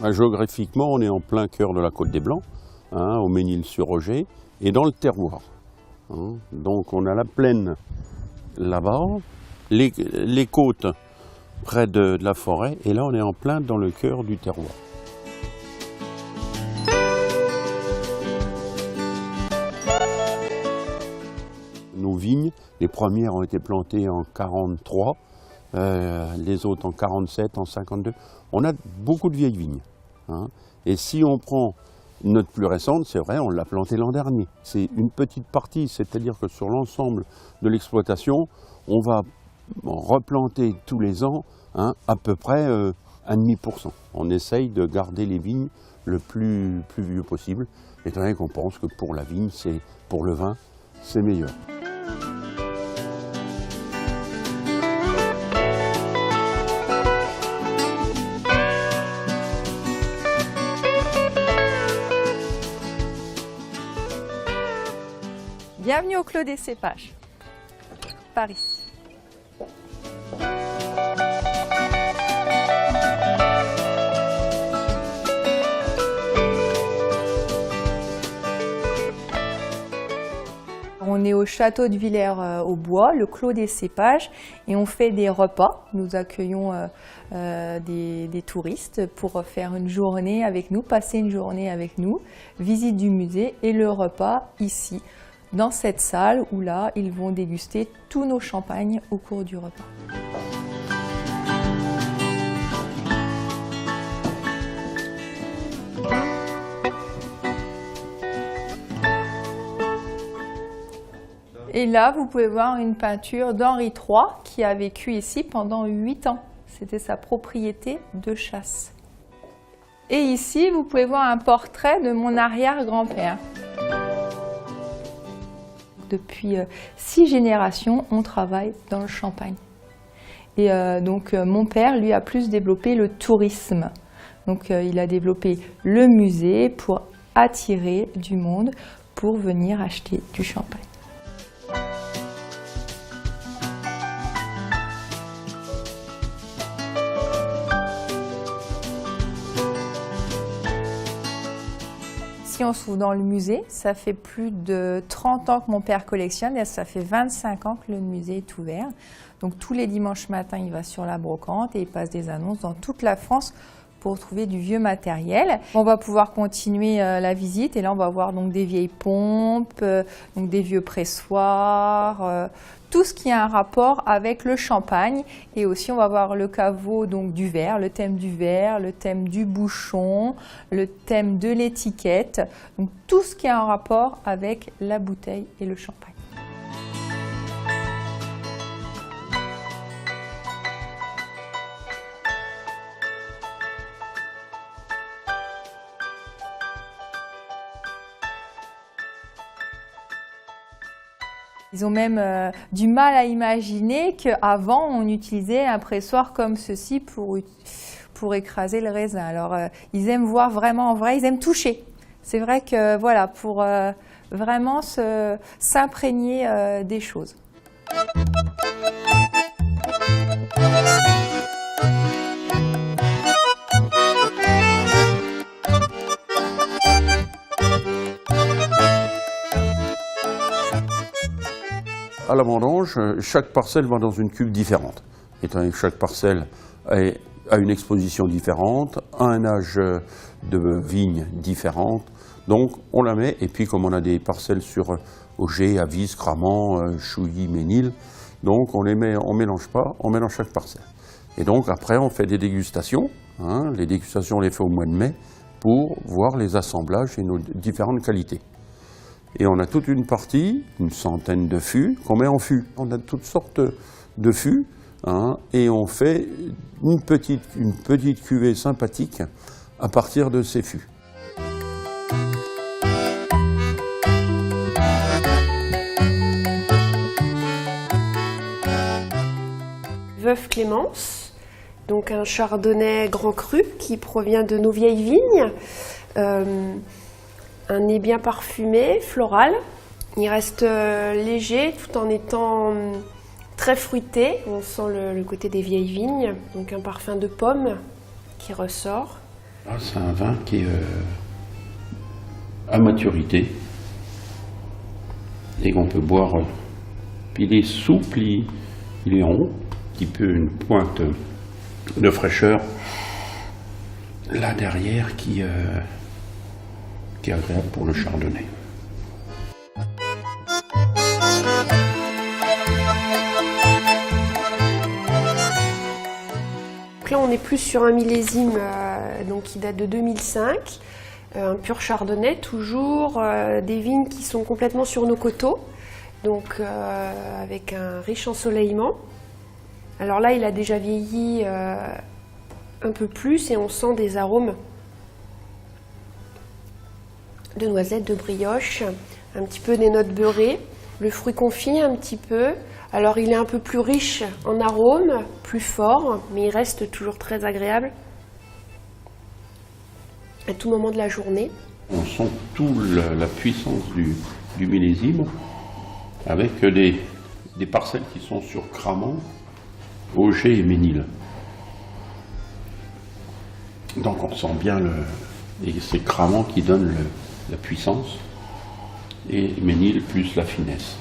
Géographiquement, on est en plein cœur de la Côte des Blancs, au Mesnil-sur-Roger, et dans le terroir. Donc on a la plaine là-bas, les côtes près de la forêt, et là on est en plein dans le cœur du terroir. Nos vignes, les premières ont été plantées en 43, les autres en 47, en 52. On a beaucoup de vieilles vignes. Et si on prend notre plus récente, c'est vrai, on l'a plantée l'an dernier. C'est une petite partie, c'est-à-dire que sur l'ensemble de l'exploitation, on va replanter tous les ans à peu près 1,5%. On essaye de garder les vignes le plus vieux possible, étant donné qu'on pense que pour la vigne, pour le vin, c'est meilleur. Bienvenue au Clos des Cépages, par ici. On est au château de Villers-au-Bois, le Clos des Cépages, et on fait des repas. Nous accueillons des touristes pour faire une journée avec nous, passer une journée avec nous, visite du musée et le repas ici, dans cette salle où là, ils vont déguster tous nos champagnes au cours du repas. Et là, vous pouvez voir une peinture d'Henri III qui a vécu ici pendant 8 ans. C'était sa propriété de chasse. Et ici, vous pouvez voir un portrait de mon arrière-grand-père. Depuis 6 générations, on travaille dans le Champagne. Et donc mon père, lui, a plus développé le tourisme. Donc il a développé le musée pour attirer du monde pour venir acheter du champagne. Si on se trouve dans le musée, ça fait plus de 30 ans que mon père collectionne et ça fait 25 ans que le musée est ouvert. Donc tous les dimanches matins, il va sur la brocante et il passe des annonces dans toute la France pour trouver du vieux matériel. On va pouvoir continuer la visite et là on va voir donc des vieilles pompes, donc des vieux pressoirs, tout ce qui a un rapport avec le champagne. Et aussi on va voir le caveau donc du verre, le thème du bouchon, le thème de l'étiquette, donc tout ce qui a un rapport avec la bouteille et le champagne. Ils ont même du mal à imaginer qu'avant, on utilisait un pressoir comme ceci pour écraser le raisin. Alors, ils aiment voir vraiment en vrai, ils aiment toucher. C'est vrai que, voilà, pour vraiment s'imprégner des choses. À la vendange, chaque parcelle va dans une cuve différente. Étant donné que chaque parcelle a une exposition différente, a un âge de vigne différente, donc on la met, et puis comme on a des parcelles sur Auger, Avis, Cramant, Chouilly, Mesnil, donc on mélange pas, on mélange chaque parcelle. Et donc après on fait des dégustations, les dégustations on les fait au mois de mai, pour voir les assemblages et nos différentes qualités. Et on a toute une partie, une centaine de fûts, qu'on met en fût. On a toutes sortes de fûts, et on fait une petite cuvée sympathique à partir de ces fûts. Veuve Clémence, donc un chardonnay grand cru qui provient de nos vieilles vignes. Un nez bien parfumé, floral. Il reste léger tout en étant très fruité. On sent le côté des vieilles vignes, donc un parfum de pomme qui ressort. Ah, c'est un vin qui est à maturité et qu'on peut boire. Il est souple, il est rond, un petit peu une pointe de fraîcheur là derrière qui est agréable pour le chardonnay. Donc là, on est plus sur un millésime donc qui date de 2005, un pur chardonnay toujours, des vignes qui sont complètement sur nos coteaux, donc avec un riche ensoleillement. Alors là, il a déjà vieilli un peu plus et on sent des arômes de noisettes, de brioche, un petit peu des notes beurrées, le fruit confit un petit peu. Alors il est un peu plus riche en arômes, plus fort, mais il reste toujours très agréable à tout moment de la journée. On sent toute la puissance du millésime avec des parcelles qui sont sur Cramant, Auger et Ménil. Donc on sent bien et c'est Cramant qui donne la puissance et Ménil plus la finesse.